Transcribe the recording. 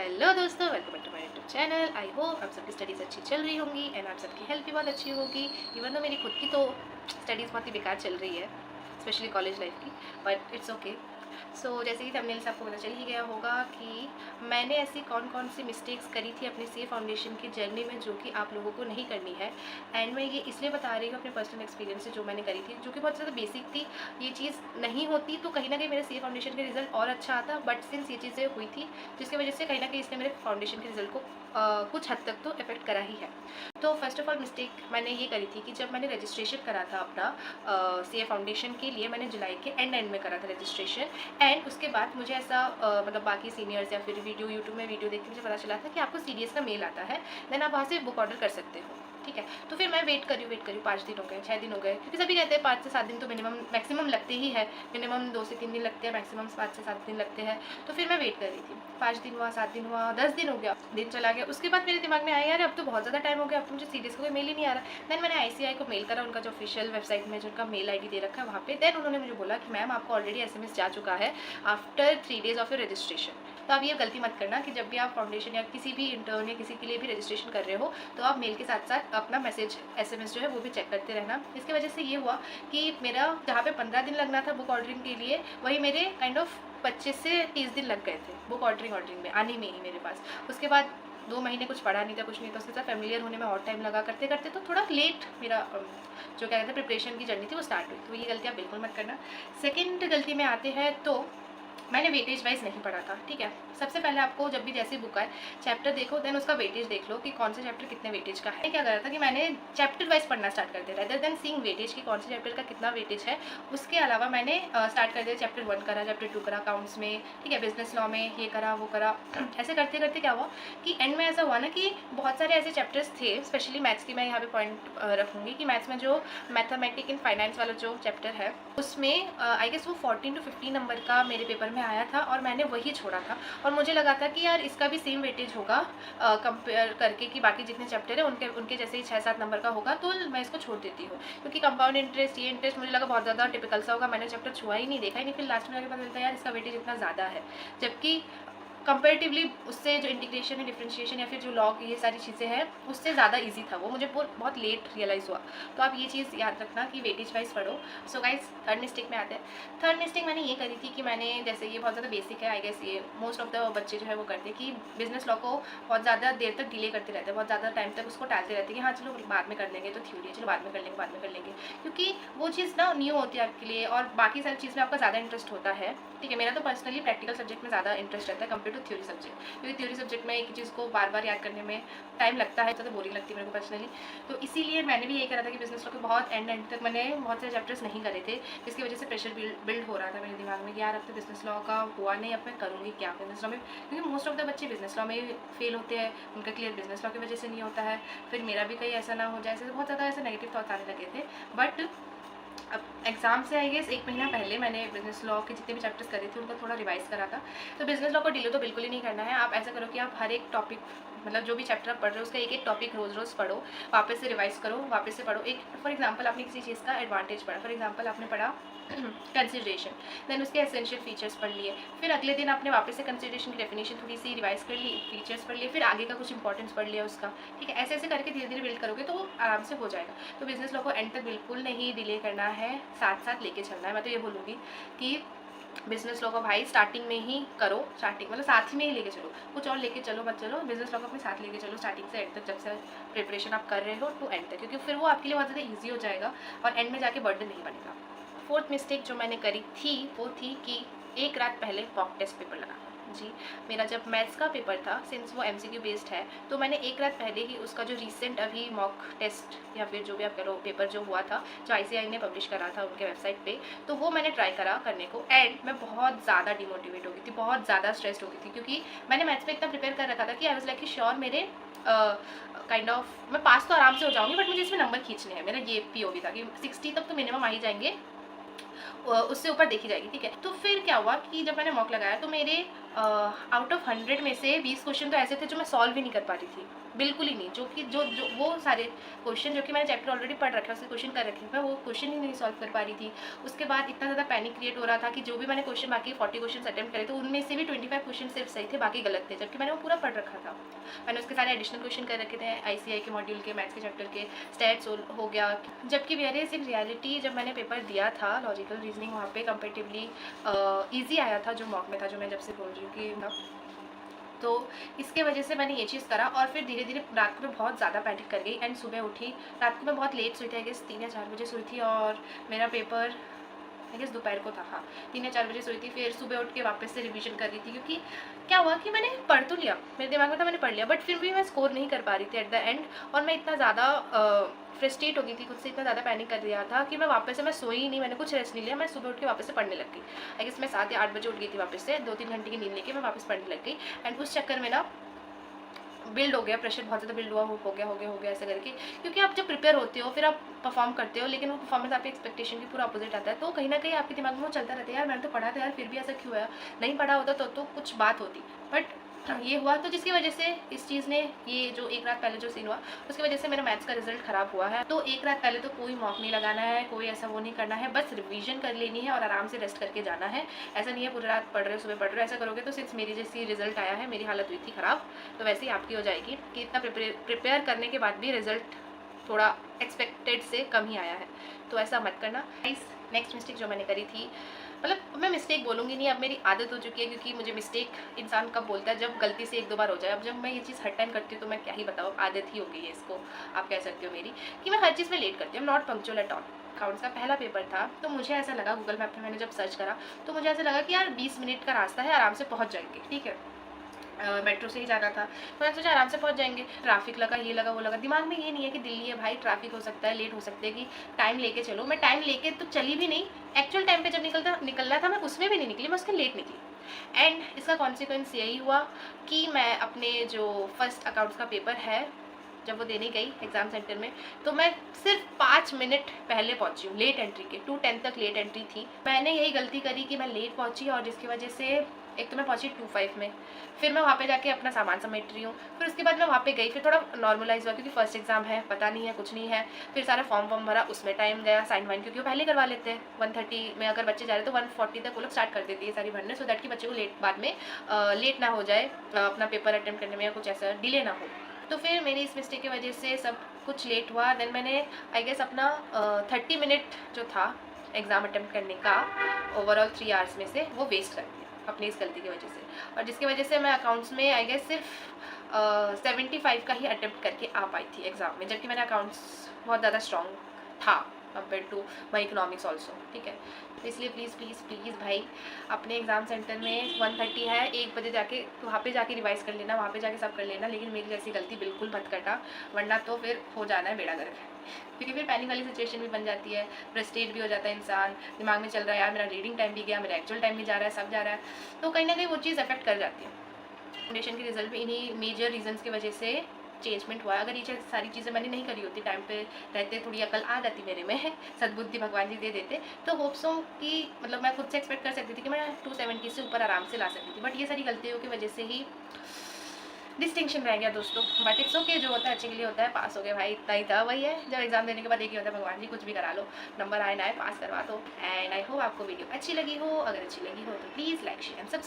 Hello दोस्तों, welcome back to my YouTube channel. I hope आप सबकी स्टडीज़ अच्छी चल रही होंगी एंड आप सबकी हेल्थ भी बहुत अच्छी होगी। इवन तो मेरी खुद की तो स्टडीज़ बहुत ही बेकार चल रही है, स्पेशली कॉलेज लाइफ की, बट इट्स ओके। सो जैसे कि थंबनेल से आपको पता चल ही गया होगा कि मैंने ऐसी कौन कौन सी मिस्टेक्स करी थी अपनी सी फाउंडेशन की जर्नी में, जो कि आप लोगों को नहीं करनी है। एंड मैं ये इसलिए बता रही हूँ अपने पर्सनल एक्सपीरियंस से, जो मैंने करी थी, जो कि बहुत ज़्यादा बेसिक थी। ये चीज़ नहीं होती तो कहीं ना कहीं मेरे सी फाउंडेशन का रिजल्ट और अच्छा आता, बट सिंस ये चीज़ें हुई थी जिसकी वजह से कहीं ना कहीं इसने मेरे फाउंडेशन के रिजल्ट को कुछ हद तक तो इफेक्ट करा ही है। तो फर्स्ट ऑफ ऑल मिस्टेक मैंने ये करी थी कि जब मैंने रजिस्ट्रेशन करा था अपना सी फाउंडेशन के लिए, मैंने जुलाई के एंड में करा था रजिस्ट्रेशन। एंड उसके बाद मुझे ऐसा मतलब बाकी सीनियर्स या फिर वीडियो यूट्यूब में वीडियो देख के मुझे पता चला था कि आपको CDS का मेल आता है, देन आप वहाँ से बुक ऑर्डर कर सकते हो। ठीक है, तो फिर मैं वेट करी 5 दिन हो गए, 6 दिन हो गए, क्योंकि सभी कहते हैं 5 से 7 दिन तो मिनिमम मैक्सिमम लगते ही है। मिनिमम 2 से 3 दिन लगते हैं, मैक्सिमम 5 से 7 दिन लगते हैं। तो फिर मैं वेट कर रही थी, 5 दिन हुआ, 7 दिन हुआ, 10 दिन हो गया, दिन चला गया। उसके बाद मेरे दिमाग में आया, यार अब तो बहुत ज़्यादा टाइम हो गया, अब तो मुझे CDS का कोई मेल ही नहीं आ रहा। देन मैंने ICI को मेल करा, उनका जो ऑफिशियल वेबसाइट में जो उनका मेल ID दे रखा है वहाँ पे। देन उन्होंने मुझे बोला कि मैम आपको ऑलरेडी SMS जा चुका है after 3 days of your registration. तो आप ये गलती मत करना कि जब भी आप फाउंडेशन या किसी भी इंटर्न या किसी के लिए भी रजिस्ट्रेशन कर रहे हो, तो आप मेल के साथ साथ अपना मैसेज SMS जो है वो भी चेक करते रहना। इसकी वजह से ये हुआ कि मेरा जहाँ पे 15 दिन लगना था बुक ऑर्डरिंग के लिए, वही मेरे काइंड ऑफ 25 से 30 दिन लग गए थे बुक ऑर्डरिंग में आने में ही मेरे पास। उसके बाद 2 महीने कुछ पढ़ा नहीं था, कुछ नहीं था, उसके साथ फेमिलियर होने में और टाइम लगा, करते करते तो थोड़ा लेट मेरा जो क्या कहते हैं प्रिपरेशन की जर्नी थी वो स्टार्ट हुई। तो ये गलती आप बिल्कुल मत करना। सेकेंड गलती में आते हैं तो मैंने वेटेज वाइज नहीं पढ़ा था। ठीक है, सबसे पहले आपको जब भी जैसे बुक आए चैप्टर देखो, देन उसका वेटेज देख लो कि कौन से चैप्टर कितने वेटेज का है। क्या करा था कि मैंने चैप्टर वाइज पढ़ना स्टार्ट कर दिया, रेदर देन सीइंग वेटेज की कौन से चैप्टर का कितना वेटेज है। उसके अलावा मैंने स्टार्ट कर दिया, चैप्टर 1 करा, चैप्टर 2 करा अकाउंट्स में, ठीक है, बिजनेस लॉ में ये करा वो करा। ऐसे करते करते क्या हुआ कि एंड में ऐसा हुआ ना कि बहुत सारे ऐसे चैप्टर्स थे, स्पेशली मैथ्स की मैं यहाँ पे पॉइंट रखूँगी कि मैथ्स में जो मैथमेटिक इन फाइनेंस वाला जो चैप्टर है उसमें आई गेस वो 14 to 15 नंबर का मेरे पेपर में आया था, और मैंने वही छोड़ा था। और मुझे लगा था कि यार इसका भी सेम वेटेज होगा कंपेयर करके कि बाकी जितने चैप्टर है उनके जैसे ही 6-7 नंबर का होगा, तो मैं इसको छोड़ देती हूँ। क्योंकि कंपाउंड इंटरेस्ट, ये इंटरेस्ट मुझे लगा बहुत ज़्यादा टिपिकल सा होगा, मैंने चैप्टर छुआ ही नहीं, देखा ही नहीं। फिर लास्ट में जाके पता चलता है यार इसका वेटेज इतना ज़्यादा है, जबकि कंपेरेटिवली उससे जो इंटीग्रेशन है, डिफरेंशिएशन या फिर जो लॉ की ये सारी चीज़ें हैं उससे ज़्यादा इजी था वो, मुझे बहुत लेट रियलाइज़ हुआ। तो आप ये चीज़ याद रखना कि वेटेज वाइज पढ़ो। सो गाइस, थर्ड मिस्टेक में आते हैं। थर्ड मिस्टेक मैंने ये करी थी कि मैंने, जैसे ये बहुत ज़्यादा बेसिक है, आई गेस ये मोस्ट ऑफ द बच्चे जो है वो करते हैं कि बिजनेस लॉ को बहुत ज़्यादा देर तक डिले करते रहते हैं, बहुत ज़्यादा टाइम तक उसको टालते रहते हैं कि हाँ चलो बाद में कर लेंगे, तो थ्योरी चलो बाद में कर लेंगे, बाद में कर लेंगे, क्योंकि वो चीज़ ना न्यू होती है आपके लिए और बाकी सारी चीज़ में आपका ज़्यादा इंटरेस्ट होता है। ठीक है, मेरा तो पर्सनली प्रैक्टिकल सब्जेक्ट में ज़्यादा इंटरेस्ट रहता है कंपेयर टू थ्योरी सब्जेक्ट, क्योंकि थ्योरी सब्जेक्ट में एक चीज़ को बार बार याद करने में टाइम लगता है, ज़्यादा बोरिंग लगती है मेरे को पर्सनली। तो इसीलिए मैंने भी ये करा था कि बिजनेस लॉ के बहुत एंड तक मैंने बहुत सारे चैप्टर्स नहीं करे थे, जिसकी वजह से प्रेशर बिल्ड हो रहा था मेरे दिमाग में कि यार अब तो बिजनेस लॉ का हुआ नहीं, अब मैं करूँगी क्या बिजनेस लॉ में, क्योंकि मोस्ट ऑफ द बच्चे बिजनेस लॉ में फेल होते हैं, उनका क्लियर बिजनेस लॉ की वजह से नहीं होता है। फिर मेरा भी कहीं ऐसा ना हो जाए, ऐसे बहुत ज़्यादा ऐसे नेगेटिव थॉट्स आने लगे थे। बट अब एग्जाम से आई गेस 1 महीना पहले मैंने बिजनेस लॉ के जितने भी चैप्टर्स करे थे उनका थोड़ा रिवाइज करा था। तो बिजनेस लॉ को डिले तो बिल्कुल ही नहीं करना है। आप ऐसा करो कि आप हर एक टॉपिक, मतलब जो भी चैप्टर आप पढ़ रहे हो उसका एक एक टॉपिक रोज़ रोज़ पढ़ो, वापस से रिवाइज करो, वापस से पढ़ो। एक फॉर एग्जांपल आपने किसी चीज़ का एडवांटेज पढ़ा, फॉर एग्जांपल आपने पढ़ा कंसिडरेशन, देन उसके एसेंशियल फीचर्स पढ़ लिए, फिर अगले दिन आपने वापस से कंसिडरेशन की डेफिनेशन थोड़ी सी रिवाइज कर ली, फीचर्स पढ़ लिए, फिर आगे का कुछ इंपॉर्टेंस पढ़ लिया उसका। ठीक है, ऐसे ऐसे करके धीरे धीरे बिल्ड करोगे तो आराम से हो जाएगा। तो बिजनेस लॉ को एंड तक बिल्कुल नहीं डिले करना है, साथ साथ लेके चलना है। मैं तो ये बोलूँगी कि बिजनेस लॉ को भाई स्टार्टिंग में ही करो, स्टार्टिंग मतलब साथ ही में ही लेके चलो, कुछ और लेके चलो मत चलो, बिजनेस लॉ को अपने साथ लेके चलो स्टार्टिंग से एंड तक, जब से प्रिपरेशन आप कर रहे हो टू एंड तक, क्योंकि फिर वो आपके लिए बहुत ज़्यादा ईजी हो जाएगा और एंड में जाके बर्डन नहीं बनेगा। फोर्थ मिस्टेक जो मैंने करी थी वो थी कि एक रात पहले मॉक टेस्ट पेपर लगाना। जी, मेरा जब मैथ्स का पेपर था, सिंस वो MCQ बेस्ड है, तो मैंने एक रात पहले ही उसका जो रिसेंट अभी मॉक टेस्ट या फिर जो भी आप करो पेपर जो हुआ था, जो ICI ने पब्लिश करा था उनके वेबसाइट पे, तो वो मैंने ट्राई करा करने को। एंड मैं बहुत ज़्यादा डिमोटिवेट हो गई थी, बहुत ज़्यादा स्ट्रेस्ड हो गई थी, क्योंकि मैंने मैथ्स पे इतना प्रिपेयर कर रखा था कि आई वाज लाइक श्योर मेरे काइंड ऑफ मैं पास तो आराम से हो जाऊँगी, बट मुझे इसमें नंबर खींचने हैं। मेरा ये POV था कि 60 तक तो मिनिमम आ ही जाएंगे, उससे ऊपर देखी जाएगी, ठीक है। तो फिर क्या हुआ कि जब मैंने मॉक लगाया तो मेरे आउट ऑफ 100 में से 20 क्वेश्चन तो ऐसे थे जो मैं सॉल्व ही नहीं कर पा रही थी, बिल्कुल ही नहीं। जो कि जो जो वो सारे क्वेश्चन जो कि मैंने चैप्टर ऑलरेडी पढ़ रखा है, उसके क्वेश्चन कर रखे थे, मैं वो क्वेश्चन ही नहीं सॉल्व कर पा रही थी। उसके बाद इतना ज़्यादा पैनिक क्रिएट हो रहा था कि जो भी मैंने क्वेश्चन बाकी 40 क्वेश्चन अटेम्प्ट करे थे उनमें से भी 25 क्वेश्चन सिर्फ सही थे, बाकी गलत थे, जबकि मैंने वो पूरा पढ़ रखा था। मैंने उसके सारे एडिशनल क्वेश्चन कर रखे थे, ICI के मॉड्यूल के, मैथ्स के चैप्टर के, स्टैट्स हो गया। जबकि वेरियस इन रियलिटी जब मैंने पेपर दिया था लॉजिकल रीजनिंग, वहाँ पे कंपेरेटिवली ईजी आया था जो मॉक में था, जो मैं जब से बोल रही हूँ कि तो इसके वजह से मैंने ये चीज़ करा। और फिर धीरे धीरे रात को मैं बहुत ज़्यादा पैनिक कर गई एंड सुबह उठी। रात को मैं बहुत लेट सोई थी, आई गेस 3 या 4 बजे सोई थी, और मेरा पेपर आई गेस दोपहर को था, हाँ 3 या 4 बजे सोई थी। फिर सुबह उठ के वापस से रिवीजन कर रही थी, क्योंकि क्या हुआ कि मैंने पढ़ तो लिया, मेरे दिमाग में था मैंने पढ़ लिया, बट फिर भी मैं स्कोर नहीं कर पा रही थी एट द एंड। और मैं इतना ज़्यादा फ्रस्ट्रेट हो गई थी खुद से, इतना ज़्यादा पैनिक कर दिया था कि मैं वापस से मैं सोई ही नहीं, मैंने कुछ रेस्ट नहीं लिया, मैं सुबह उठ के वापस से पढ़ने लग गई। आई गेस मैं 7 या 8 बजे उठ गई थी वापस से, 2-3 घंटे की नींद लेके मैं वापस पढ़ने लग गई। एंड उस चक्कर में ना बिल्ड हो गया प्रेशर, बहुत ज़्यादा बिल्ड हुआ, हो गया ऐसा करके। क्योंकि आप जब प्रिपेयर होते हो फिर आप परफॉर्म करते हो, लेकिन वो परफॉर्मेंस आपकी एक्सपेक्टेशन की पूरा अपोजिट आता है, तो कहीं ना कहीं आपके दिमाग में वो चलता रहता है, यार मैंने तो पढ़ा था यार, फिर भी ऐसा क्यों है, नहीं पढ़ा होता तो कुछ बात होती। बट ये हुआ, तो जिसकी वजह से इस चीज़ ने, ये जो एक रात पहले जो सीन हुआ उसकी वजह से मेरा मैथ्स का रिजल्ट ख़राब हुआ है। तो एक रात पहले तो कोई मॉक नहीं लगाना है, कोई ऐसा वो नहीं करना है, बस रिवीजन कर लेनी है और आराम से रेस्ट करके जाना है। ऐसा नहीं है पूरी रात पढ़ रहे हो सुबह पढ़ रहे हो, ऐसा करोगे तो सिर्फ मेरी जैसी रिजल्ट आया है, मेरी हालत हुई थी ख़राब, तो वैसे ही आपकी हो जाएगी कि इतना प्रिपेयर करने के बाद भी रिजल्ट थोड़ा एक्सपेक्टेड से कम ही आया है। तो ऐसा मत करना। नेक्स्ट मिस्टेक जो मैंने करी थी, मतलब मैं मिस्टेक बोलूँगी नहीं, अब मेरी आदत हो चुकी है, क्योंकि मुझे मिस्टेक इंसान कब बोलता है, जब गलती से 1-2 बार हो जाए। अब जब मैं ये चीज़ हर टाइम करती हूँ तो मैं क्या ही बताऊँ, आदत ही हो गई है इसको, आप कह सकते हो मेरी, कि मैं हर चीज़ में लेट करती हूँ, not punctual at all. Accounts का पहला पेपर था, तो मुझे ऐसा लगा, गूगल मैप में मैंने जब सर्च करा तो मुझे ऐसा लगा कि यार 20 मिनट का रास्ता है, आराम से पहुँच जाएंगे, ठीक है। मेट्रो से ही जाना था, तो मैंने सोचा आराम से पहुंच जाएंगे। ट्रैफिक लगा, ये लगा वो लगा, दिमाग में ये नहीं है कि दिल्ली है भाई, ट्रैफिक हो सकता है, लेट हो सकता है, कि टाइम लेके चलो। मैं टाइम लेके तो चली भी नहीं, एक्चुअल टाइम पे जब निकलना था मैं उसमें भी नहीं निकली, मैं उसके लेट निकली। एंड इसका कॉन्सिक्वेंस यही हुआ कि मैं अपने जो फर्स्ट अकाउंट्स का पेपर है, जब वो देने गई एग्ज़ाम सेंटर में, तो मैं सिर्फ 5 मिनट पहले पहुंची हूँ लेट एंट्री के। 2:10 तक लेट एंट्री थी। मैंने यही गलती करी कि मैं लेट पहुंची, और जिसकी वजह से एक तो मैं पहुंची 2:05 में, फिर मैं वहाँ पे जाके अपना सामान समेट रही हूँ। फिर उसके बाद मैं वहाँ पे गई, फिर थोड़ा नॉर्मलाइज हुआ, क्योंकि फर्स्ट एग्जाम है, पता नहीं है, कुछ नहीं है। फिर सारा फॉर्म भरा, उसमें टाइम गया, साइन वाइन क्योंकि वो पहले करवा लेते हैं। 1:30 में अगर बच्चे जा रहे हैं तो 1:40 तक वो लोग स्टार्ट कर देती है सारी भरने, सो दैट कि बच्चे को बाद में लेट ना हो जाए अपना पेपर अटेम्प्ट करने में, या कुछ ऐसा डिले ना हो। तो फिर मेरी इस मिस्टेक की वजह से सब कुछ लेट हुआ। देन मैंने आई गेस अपना 30 मिनट जो था एग्ज़ाम अटेम्प्ट करने का ओवरऑल 3 आवर्स में से, वो वेस्ट कर दिया अपनी इस गलती की वजह से। और जिसकी वजह से मैं अकाउंट्स में आई गेस सिर्फ 75 का ही अटेम्प्ट करके आ पाई थी एग्ज़ाम में, जबकि मेरा अकाउंट्स बहुत ज़्यादा स्ट्रॉन्ग था compare to my economics also, ठीक है। तो इसलिए प्लीज़ प्लीज़ प्लीज़ भाई, अपने एग्ज़ाम सेंटर में 1:30 है, 1 बजे जाके वहाँ पे जाके रिवाइज़ कर लेना, वहाँ पे जाके सब कर लेना, लेकिन मेरी जैसी गलती बिल्कुल मत करना, वरना तो फिर हो जाना है बेड़ा गर्क। क्योंकि फिर पैनिक वाली सिचुएशन भी बन जाती है, फ्रस्ट्रेट भी हो जाता है इंसान, दिमाग में चल रहा है यार मेरा रीडिंग टाइम भी गया, मेरा एक्चुअल टाइम भी जा रहा है, सब जा रहा है, तो कहीं ना कहीं वो चीज़ अफेक्ट कर जाती है। फाउंडेशन के रिजल्ट में इन्हीं मेजर रीजंस की वजह से चेंजमेंट हुआ है। अगर ये सारी चीज़ें मैंने नहीं करी होती, टाइम पे रहते, थोड़ी अकल आ जाती मेरे में, सद्बुद्धि भगवान जी दे देते, तो होप्सों कि मतलब मैं खुद से एक्सपेक्ट कर सकती थी कि मैं 270 से ऊपर आराम से ला सकती थी। बट ये सारी गलतियों की वजह से ही डिस्टिंक्शन रह गया दोस्तों। बट इट्स ओके, जो होता है अच्छे के लिए होता है। पास हो गए भाई, इतना ही था, वही है, जब एग्जाम देने के बाद एक ही होता है, भगवान जी कुछ भी करा लो, नंबर आए ना आए, पास करवा दो। एंड आई होप आपको वीडियो अच्छी लगी हो। अगर अच्छी लगी हो तो please like share and subscribe.